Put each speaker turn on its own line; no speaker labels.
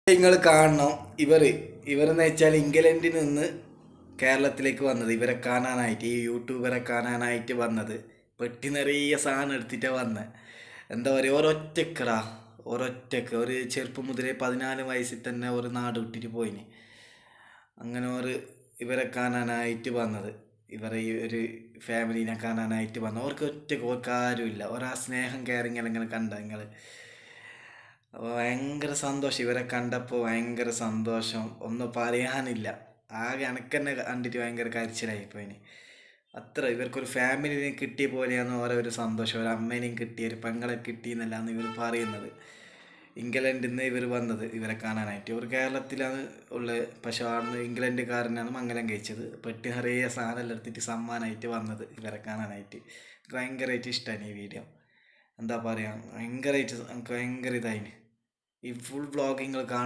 നിങ്ങൾ കാണണം. ഇവരെന്ന് വെച്ചാൽ ഇംഗ്ലണ്ടിൽ നിന്ന് കേരളത്തിലേക്ക് വന്നത്, ഇവരെ കാണാനായിട്ട്, ഈ യൂട്യൂബറെ കാണാനായിട്ട് വന്നത്. പെട്ടി നിറയെ സാധനം എടുത്തിട്ടാണ് വന്നത്. എന്താ പറയുക, ഒരൊറ്റക്ക് ഒരു ചെറുപ്പം മുതലേ 14 വയസ്സിൽ തന്നെ ഒരു നാട് വിട്ടിട്ട് പോയിന്. അങ്ങനെ ഇവരെ കാണാനായിട്ട് വന്നത്, ഇവരെ ഈ ഒരു ഫാമിലീനെ കാണാനായിട്ട് വന്നത്. അവർക്ക് ഒറ്റക്ക് ഓർക്ക് ആരുമില്ല. ഒരാ സ്നേഹം കെയറിങ് എല്ലാം കണ്ട നിങ്ങൾ. അപ്പോൾ ഭയങ്കര സന്തോഷം, ഇവരെ കണ്ടപ്പോൾ ഭയങ്കര സന്തോഷം, ഒന്നും പറയാനില്ല. ആകെ എനക്കെന്നെ കണ്ടിട്ട് ഭയങ്കര കരച്ചിലായിപ്പോൾ ഇനി. അത്ര ഇവർക്കൊരു ഫാമിലിനെ കിട്ടിയ പോലെയാണ് ഓരോ ഒരു സന്തോഷം. ഒരു അമ്മേനെയും കിട്ടി, ഒരു പെങ്ങളെ കിട്ടി എന്നല്ലാന്ന് ഇവർ പറയുന്നത്. ഇംഗ്ലണ്ടിൽ നിന്ന് ഇവർ വന്നത് ഇവരെ കാണാനായിട്ട്. ഇവർ കേരളത്തിലാണ് ഉള്ളത്, പക്ഷെ അവിടുന്ന് ഇംഗ്ലണ്ടുകാരനാണ് മംഗലം കഴിച്ചത്. പെട്ടി നിറയെ സാധനം എടുത്തിട്ട് സമ്മാനമായിട്ട് വന്നത് ഇവരെ കാണാനായിട്ട്. എനിക്ക് ഭയങ്കരമായിട്ട് ഇഷ്ടമാണ് ഈ വീഡിയോ. എന്താ പറയുക, ഭയങ്കരമായിട്ട് എനിക്ക് ഭയങ്കര ഇതായിന്. ഈ ഫുൾ വ്ളോഗിങ്ങൾ കാണണം.